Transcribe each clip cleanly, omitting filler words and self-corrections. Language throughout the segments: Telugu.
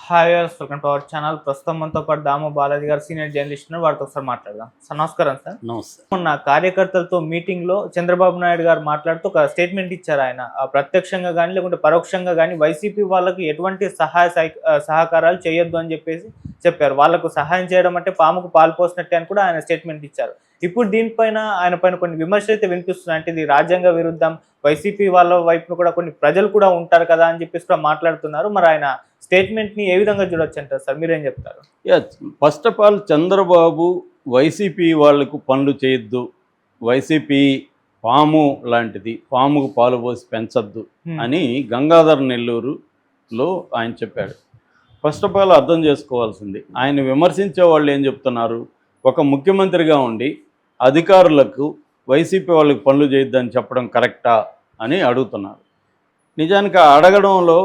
Hi welcome to our channel. ప్రస్తుతం మనతో పాటు దాము బాలాజీ గారు సీనియర్ జర్నలిస్ట్ ఉన్నారు. వారితో ఒకసారి మాట్లాడదాం. సార్ నమస్కారం. సార్ నమస్తే. మొన్న కార్యకర్తలతో మీటింగ్ లో చంద్రబాబు నాయుడు గారు మాట్లాడుతూ ఒక స్టేట్మెంట్ ఇచ్చారు. ఆయన ప్రత్యక్షంగా కానీ లేకుంటే పరోక్షంగా కానీ వైసీపీ వాళ్ళకి ఎటువంటి సహకారాలు చేయొద్దు అని చెప్పారు. వాళ్ళకు సహాయం చేయడం అంటే పాముకు పాలు పోసినట్టే అని కూడా ఆయన స్టేట్మెంట్ ఇచ్చారు. ఇప్పుడు దీనిపైన ఆయన పైన కొన్ని విమర్శలు అయితే వినిపిస్తున్నాయి. అంటే ఇది రాజ్యాంగ విరుద్ధం, వైసీపీ వాళ్ళ వైపున కూడా కొన్ని ప్రజలు కూడా ఉంటారు కదా అని చెప్పేసి కూడా మాట్లాడుతున్నారు. మరి ఆయన స్టేట్మెంట్ ని ఏ విధంగా చూడొచ్చు అంటారు సార్? మీరేం చెప్తారు? First of all Chandrababu YCP వాళ్లకు పనులు చేయొద్దు, వైసీపీ పాము లాంటిది, పాముకు పాలు పోసి పెంచద్దు అని గంగాధర్ నెల్లూరులో ఆయన చెప్పాడు. ఫస్ట్ ఆఫ్ ఆల్ అర్థం చేసుకోవాల్సింది, ఆయన విమర్శించే వాళ్ళు ఏం చెప్తున్నారు, ఒక ముఖ్యమంత్రిగా ఉండి అధికారులకు వైసీపీ వాళ్ళకి పనులు చేయొద్దని చెప్పడం కరెక్టా అని అడుగుతున్నారు. నిజానికి అడగడంలో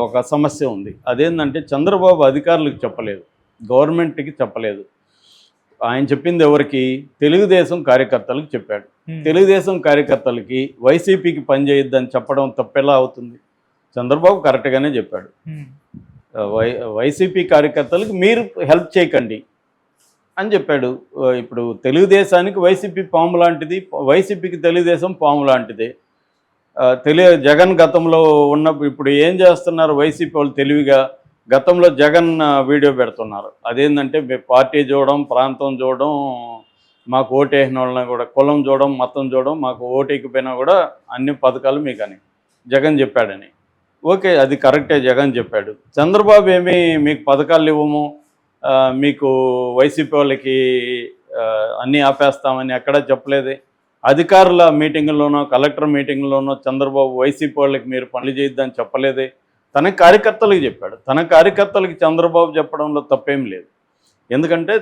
ఒక సమస్య ఉంది. అదేంటంటే చంద్రబాబు అధికారులకు చెప్పలేదు, గవర్నమెంట్కి చెప్పలేదు. ఆయన చెప్పింది ఎవరికి? తెలుగుదేశం కార్యకర్తలకు చెప్పాడు. తెలుగుదేశం కార్యకర్తలకి వైసీపీకి పని చేయొద్దని చెప్పడం తప్పెలా అవుతుంది? చంద్రబాబు కరెక్ట్గానే చెప్పాడు. వైసీపీ కార్యకర్తలకు మీరు హెల్ప్ చేయకండి అని చెప్పాడు. ఇప్పుడు తెలుగుదేశానికి వైసీపీ పాము లాంటిది, వైసీపీకి తెలుగుదేశం పాము లాంటిది. జగన్ గతంలో ఉన్నప్పుడు ఇప్పుడు ఏం చేస్తున్నారు వైసీపీ వాళ్ళు తెలివిగా? గతంలో జగన్ వీడియో పెడుతున్నారు. అదేంటంటే పార్టీ చూడడం, ప్రాంతం చూడడం, మాకు ఓటేసిన వాళ్ళని కూడా కులం చూడడం, మతం చూడడం, మాకు ఓటేకపోయినా కూడా అన్ని పథకాలు మీకని జగన్ చెప్పాడని. ఓకే, అది కరెక్టే, జగన్ చెప్పాడు. చంద్రబాబు ఏమీ మీకు పథకాలు ఇవ్వము, మీకు వైసీపీ వాళ్ళకి అన్నీ ఆపేస్తామని ఎక్కడా చెప్పలేదే. అధికారుల మీటింగుల్లోనో కలెక్టర్ మీటింగ్లోనో చంద్రబాబు వైసీపీ వాళ్ళకి మీరు పనులు చేయొద్దని చెప్పలేదే. తన కార్యకర్తలకు చెప్పాడు. తన కార్యకర్తలకి చంద్రబాబు చెప్పడంలో తప్పేం లేదు. ఎందుకంటే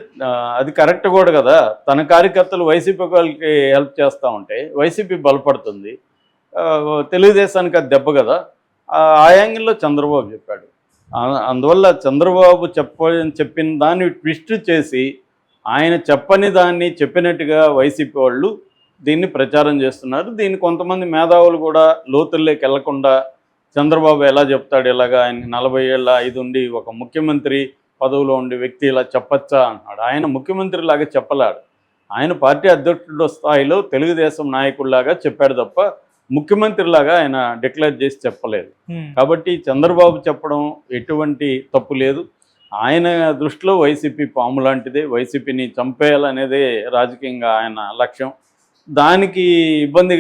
అది కరెక్ట్ కూడా కదా. తన కార్యకర్తలు వైసీపీ వాళ్ళకి హెల్ప్ చేస్తూ ఉంటే వైసీపీ బలపడుతుంది, తెలుగుదేశానికి అది దెబ్బ కదా. ఆ యాంగిల్లో చంద్రబాబు చెప్పాడు. అందువల్ల చంద్రబాబు చెప్పిన దాన్ని ట్విస్ట్ చేసి ఆయన చెప్పని దాన్ని చెప్పినట్టుగా వైసీపీ వాళ్ళు దీన్ని ప్రచారం చేస్తున్నారు. దీన్ని కొంతమంది మేధావులు కూడా లోతుల్లోకి వెళ్లకుండా చంద్రబాబు ఎలా చెప్తాడు, ఇలాగా ఆయన 40 ఏళ్ళ ఉండి ఒక ముఖ్యమంత్రి పదవిలో ఉండే వ్యక్తి ఇలా చెప్పచ్చా అన్నాడు. ఆయన ముఖ్యమంత్రి లాగా చెప్పలేడు. ఆయన పార్టీ అధ్యక్షుడు స్థాయిలో తెలుగుదేశం నాయకుడిలాగా చెప్పాడు తప్ప ముఖ్యమంత్రిలాగా ఆయన డిక్లేర్ చేసి చెప్పలేదు. కాబట్టి చంద్రబాబు చెప్పడం ఎటువంటి తప్పు లేదు. ఆయన దృష్టిలో వైసీపీ పాము లాంటిదే, వైసీపీని చంపేయాలనేదే రాజకీయంగా ఆయన లక్ష్యం. దానికి ఇబ్బంది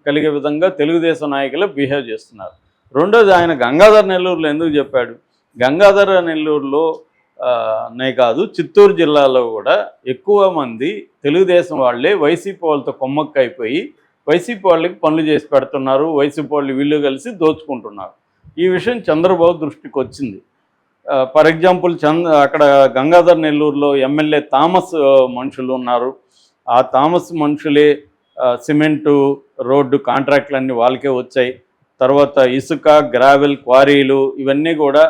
కలిగే విధంగా తెలుగుదేశం నాయకులు బిహేవ్ చేస్తున్నారు. రెండోది, ఆయన గంగాధర్ నెల్లూరులో ఎందుకు చెప్పాడు? గంగాధర నెల్లూరులో నే కాదు, చిత్తూరు జిల్లాలో కూడా ఎక్కువ మంది తెలుగుదేశం వాళ్ళే వైసీపీ వాళ్ళతో కొమ్మక్కైపోయి వైసీపీ వాళ్ళకి పనులు చేసి పెడుతున్నారు, వైసీపీ వాళ్ళు వీళ్ళు కలిసి దోచుకుంటున్నారు. ఈ విషయం చంద్రబాబు దృష్టికి వచ్చింది. ఫర్ ఎగ్జాంపుల్ అక్కడ గంగాధర్ నెల్లూరులో ఎమ్మెల్యే థామస్ మనుషులు ఉన్నారు. ఆ థామస్ మనుషులే సిమెంటు రోడ్డు కాంట్రాక్టులన్నీ వాళ్ళకే వచ్చాయి. తర్వాత ఇసుక, గ్రావెల్ క్వారీలు ఇవన్నీ కూడా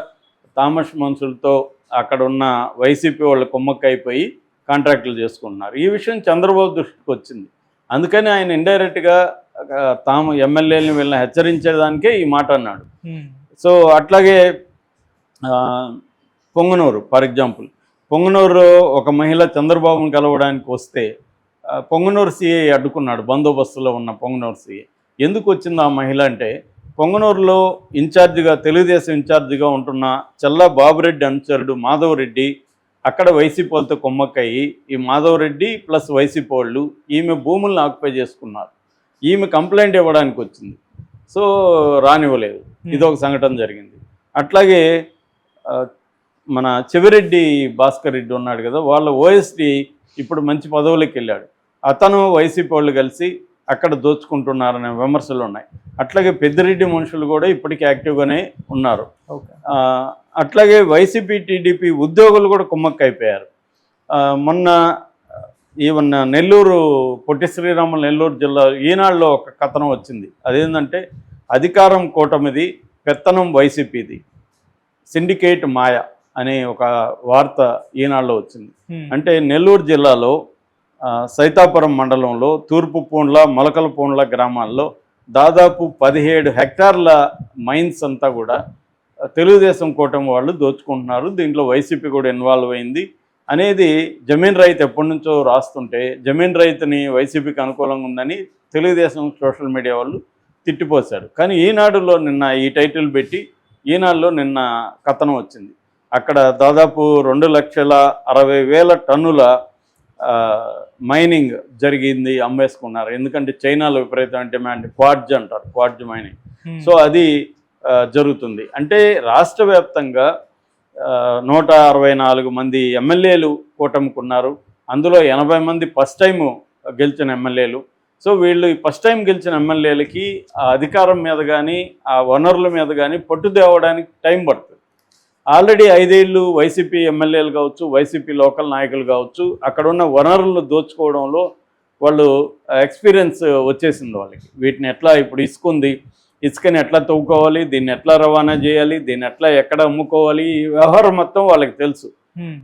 థామస్ మనుషులతో అక్కడ ఉన్న వైసీపీ వాళ్ళ కొమ్మక్కైపోయి కాంట్రాక్టులు చేసుకుంటున్నారు. ఈ విషయం చంద్రబాబు దృష్టికి వచ్చింది. అందుకని ఆయన ఇండైరెక్ట్గా ఎమ్మెల్యేని వీళ్ళని హెచ్చరించేదానికే ఈ మాట అన్నాడు. సో అట్లాగే పొంగనూరు, ఫర్ ఎగ్జాంపుల్ పొంగనూరు ఒక మహిళ చంద్రబాబుని కలవడానికి వస్తే పొంగనూరు సిఐ అడ్డుకున్నాడు. బందోబస్తులో ఉన్న పొంగనూరు సిఐ. ఎందుకు వచ్చింది ఆ మహిళ అంటే, పొంగనూరులో ఇన్ఛార్జిగా తెలుగుదేశం ఇన్ఛార్జిగా ఉంటున్న చల్లా బాబురెడ్డి అనుచరుడు మాధవరెడ్డి అక్కడ వైసీపీ వాళ్ళతో కొమ్మక్కయ్యి ఈ మాధవరెడ్డి ప్లస్ వైసీపీ వాళ్ళు ఈమె భూములను ఆక్యుపై చేసుకున్నారు. ఈమె కంప్లైంట్ ఇవ్వడానికి వచ్చింది, సో రానివ్వలేదు. ఇదొక సంఘటన జరిగింది. అట్లాగే మన చెవిరెడ్డి భాస్కర్ రెడ్డి ఉన్నాడు కదా, వాళ్ళ ఓఎస్డి ఇప్పుడు మంచి పదవులకు వెళ్ళాడు. అతను వైసీపీ వాళ్ళు కలిసి అక్కడ దోచుకుంటున్నారనే విమర్శలు ఉన్నాయి. అట్లాగే పెద్దిరెడ్డి మనుషులు కూడా ఇప్పటికీ యాక్టివ్గానే ఉన్నారు. అట్లాగే వైసీపీ టీడీపీ ఉద్యోగులు కూడా కుమ్మక్కైపోయారు. మొన్న ఈవెన్ నెల్లూరు పొట్టి శ్రీరాములు నెల్లూరు జిల్లా ఈనాడులో ఒక కథనం వచ్చింది. అదేంటంటే అధికారం కూటమిది, పెత్తనం వైసీపీది, సిండికేట్ మాయ అనే ఒక వార్త ఈనాడులో వచ్చింది. అంటే నెల్లూరు జిల్లాలో సైతాపురం మండలంలో తూర్పు పూండ్ల, మొలకల పూండ్ల గ్రామాల్లో దాదాపు 17 హెక్టార్ల మైన్స్ అంతా కూడా తెలుగుదేశం కూటమి వాళ్ళు దోచుకుంటున్నారు, దీంట్లో వైసీపీ కూడా ఇన్వాల్వ్ అయింది అనేది జమీన్ రైతు ఎప్పటి నుంచో రాస్తుంటే జమీన్ రైతుని వైసీపీకి అనుకూలంగా ఉందని తెలుగుదేశం సోషల్ మీడియా వాళ్ళు తిట్టిపోశారు. కానీ ఈనాడులో నిన్న ఈ టైటిల్ పెట్టి ఈనాడులో నిన్న కథనం వచ్చింది. అక్కడ దాదాపు 2,60,000 టన్నుల మైనింగ్ జరిగింది, అమ్మేసుకున్నారు. ఎందుకంటే చైనాలో విపరీతమైన డిమాండ్, క్వార్జ్ అంటారు, క్వార్జ్ మైనింగ్. సో అది జరుగుతుంది. అంటే రాష్ట్ర వ్యాప్తంగా 164 మంది ఎమ్మెల్యేలు కూటమికున్నారు. అందులో 80 మంది ఫస్ట్ టైం గెలిచిన ఎమ్మెల్యేలు. సో వీళ్ళు ఈ ఫస్ట్ టైం గెలిచిన ఎమ్మెల్యేలకి ఆ అధికారం మీద కానీ ఆ వనరుల మీద కానీ పట్టు తేవడానికి టైం పడుతుంది. ఆల్రెడీ 5 ఏళ్ళు వైసీపీ ఎమ్మెల్యేలు కావచ్చు, వైసీపీ లోకల్ నాయకులు కావచ్చు, అక్కడ ఉన్న వనరులను దోచుకోవడంలో వాళ్ళు ఎక్స్పీరియన్స్ వచ్చేసింది వాళ్ళకి. వీటిని ఎట్లా ఇప్పుడు ఇసుకని ఎట్లా తవ్వుకోవాలి, దీన్ని ఎట్లా రవాణా చేయాలి, దీన్ని ఎట్లా ఎక్కడ అమ్ముకోవాలి, ఈ వ్యవహారం మొత్తం వాళ్ళకి తెలుసు.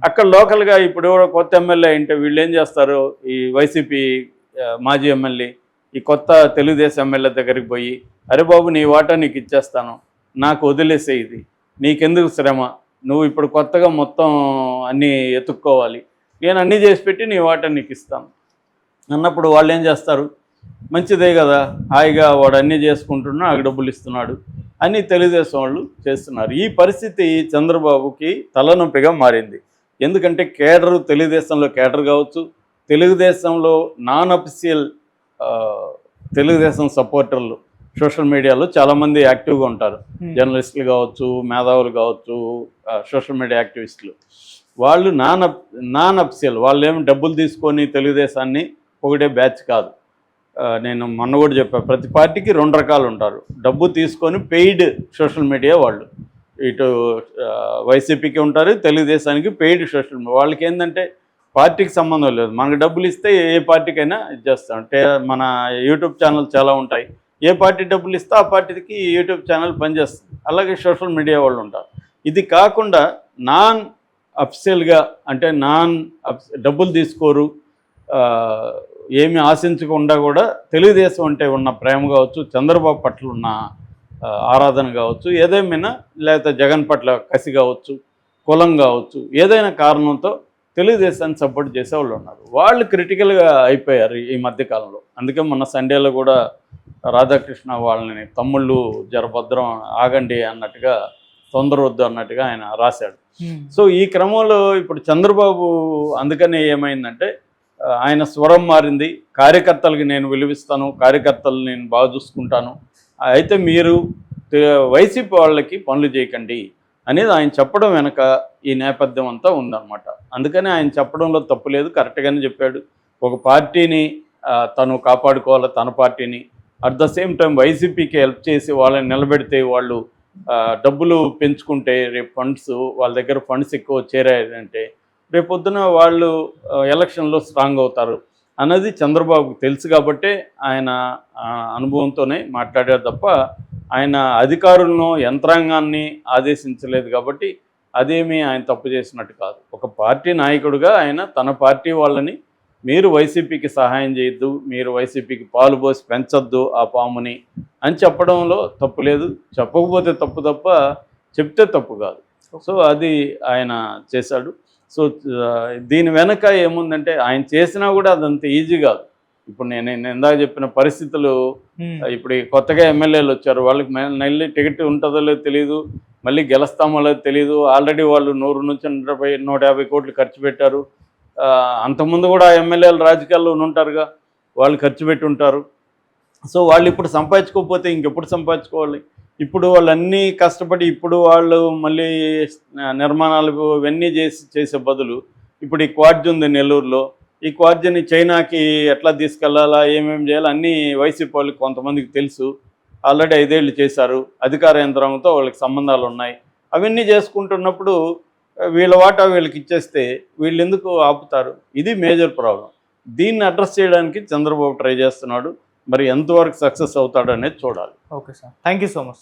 అక్కడ లోకల్గా ఇప్పుడు కొత్త ఎమ్మెల్యే అంటే వీళ్ళు ఏం చేస్తారు, ఈ వైసీపీ మాజీ ఎమ్మెల్యే ఈ కొత్త తెలుగుదేశం ఎమ్మెల్యే దగ్గరికి పోయి, అరే బాబు నీ వాటా నీకు ఇచ్చేస్తాను, నాకు వదిలేసే, ఇది నీకెందుకు శ్రమ, నువ్వు ఇప్పుడు కొత్తగా మొత్తం అన్నీ ఎత్తుక్కోవాలి, నేను అన్నీ చేసి పెట్టి నీ వాటా నీకు ఇస్తాను అన్నప్పుడు వాళ్ళు ఏం చేస్తారు, మంచిదే కదా, హాయిగా వాడు అన్నీ చేసుకుంటున్నా నాకు డబ్బులు ఇస్తున్నాడు అని తెలుగుదేశం వాళ్ళు చేస్తున్నారు. ఈ పరిస్థితి చంద్రబాబుకి తలనొప్పిగా మారింది. ఎందుకంటే కేడరు, తెలుగుదేశంలో కేడర్ కావచ్చు, తెలుగుదేశంలో నాన్ అఫీషియల్ తెలుగుదేశం సపోర్టర్లు సోషల్ మీడియాలో చాలామంది యాక్టివ్గా ఉంటారు. జర్నలిస్టులు కావచ్చు, మేధావులు కావచ్చు, సోషల్ మీడియా యాక్టివిస్టులు. వాళ్ళు నాన్ అఫీషియల్, వాళ్ళు ఏమి డబ్బులు తీసుకొని తెలుగుదేశాన్ని ఒకటే బ్యాచ్ కాదు. నేను మొన్న కూడా చెప్పాను, ప్రతి పార్టీకి 2 రకాలు ఉంటారు. డబ్బు తీసుకొని పెయిడ్ సోషల్ మీడియా వాళ్ళు, ఇటు వైసీపీకి ఉంటారు, తెలుగుదేశానికి పెయిడ్ సోషల్ మీడియా. వాళ్ళకి ఏంటంటే పార్టీకి సంబంధం లేదు, మనకు డబ్బులు ఇస్తే ఏ పార్టీకైనా ఇచ్చేస్తాం. అంటే మన యూట్యూబ్ ఛానల్ చాలా ఉంటాయి, ఏ పార్టీ డబ్బులు ఇస్తే ఆ పార్టీకి యూట్యూబ్ ఛానల్ పనిచేస్తుంది. అలాగే సోషల్ మీడియా వాళ్ళు ఉంటారు. ఇది కాకుండా నాన్ అఫీషియల్గా, అంటే డబ్బులు తీసుకోరు, ఏమి ఆశించకుండా కూడా తెలుగుదేశం అంటే ఉన్న ప్రేమ కావచ్చు, చంద్రబాబు పట్ల ఉన్న ఆరాధన కావచ్చు, ఏదేమైనా, లేకపోతే జగన్ పట్ల కసి కావచ్చు, కులం కావచ్చు, ఏదైనా కారణంతో తెలుగుదేశాన్ని సపోర్ట్ చేసేవాళ్ళు ఉన్నారు. వాళ్ళు క్రిటికల్గా అయిపోయారు ఈ మధ్యకాలంలో. అందుకే మొన్న సండేలో కూడా రాధాకృష్ణ వాళ్ళని తమ్ముళ్ళు జరభద్రం ఆగండి అన్నట్టుగా, తొందరవద్దు అన్నట్టుగా ఆయన రాశాడు. సో ఈ క్రమంలో ఇప్పుడు చంద్రబాబు అందుకనే ఏమైందంటే ఆయన స్వరం మారింది. కార్యకర్తలకి నేను విలువిస్తాను, కార్యకర్తలు నేను బాగా చూసుకుంటాను, అయితే మీరు వైసీపీ వాళ్ళకి పనులు చేయకండి అనేది ఆయన చెప్పడం వెనక ఈ నేపథ్యం అంతా ఉందన్నమాట. అందుకని ఆయన చెప్పడంలో తప్పు లేదు, కరెక్ట్గానే చెప్పాడు. ఒక పార్టీని తను కాపాడుకోవాలి, తన పార్టీని. అట్ ద సేమ్ టైం వైసీపీకి హెల్ప్ చేసి వాళ్ళని నిలబెడితే, వాళ్ళు డబ్బులు పెంచుకుంటే రేపు వాళ్ళ దగ్గర ఫండ్స్ ఎక్కువ చేరాయంటే రేపొద్దున వాళ్ళు ఎలక్షన్లో స్ట్రాంగ్ అవుతారు అన్నది చంద్రబాబుకు తెలుసు. కాబట్టే ఆయన అనుభవంతోనే మాట్లాడారు తప్ప ఆయన అధికారులను, యంత్రాంగాన్ని ఆదేశించలేదు. కాబట్టి అదేమీ ఆయన తప్పు చేసినట్టు కాదు. ఒక పార్టీ నాయకుడిగా ఆయన తన పార్టీ వాళ్ళని, మీరు వైసీపీకి సహాయం చేయొద్దు, మీరు వైసీపీకి పాలు పోసి పెంచొద్దు ఆ పాముని అని చెప్పడంలో తప్పు లేదు. చెప్పకపోతే తప్పు తప్ప చెప్తే తప్పు కాదు. సో అది ఆయన చేశాడు. సో దీని వెనక ఏముందంటే ఆయన చేసినా కూడా అదంత ఈజీ కాదు. ఇప్పుడు నేను ఇందాక చెప్పిన పరిస్థితులు, ఇప్పుడు కొత్తగా ఎమ్మెల్యేలు వచ్చారు, వాళ్ళకి మళ్ళీ టికెట్ ఉంటుందో లేదో తెలియదు, మళ్ళీ గెలుస్తామో లేదో తెలియదు. ఆల్రెడీ వాళ్ళు 100 నుంచి 150 కోట్లు ఖర్చు పెట్టారు. అంతకుముందు కూడా ఎమ్మెల్యేలు రాజకీయాల్లో ఉంటారుగా, వాళ్ళు ఖర్చు పెట్టి ఉంటారు. సో వాళ్ళు ఇప్పుడు సంపాదించుకోకపోతే ఇంకెప్పుడు సంపాదించుకోవాలి? ఇప్పుడు వాళ్ళన్నీ కష్టపడి ఇప్పుడు వాళ్ళు మళ్ళీ నిర్మాణాలు ఇవన్నీ చేసే బదులు ఇప్పుడు ఈ క్వార్జ్ ఉంది నెల్లూరులో, ఈ క్వార్జ్ని చైనాకి ఎట్లా తీసుకెళ్లాలా, ఏమేమి చేయాలి అన్నీ వైసీపీ వాళ్ళకి కొంతమందికి తెలుసు. ఆల్రెడీ 5 ఏళ్ళు చేశారు, అధికార యంత్రాంగంతో వాళ్ళకి సంబంధాలు ఉన్నాయి. అవన్నీ చేసుకుంటున్నప్పుడు వీళ్ళ వాటా వీళ్ళకి ఇచ్చేస్తే వీళ్ళు ఎందుకు ఆపుతారు? ఇది మేజర్ ప్రాబ్లం. దీన్ని అడ్రస్ చేయడానికి చంద్రబాబు ట్రై చేస్తున్నాడు. మరి ఎంతవరకు సక్సెస్ అవుతాడు అనేది చూడాలి. Okay sir, thank you so much.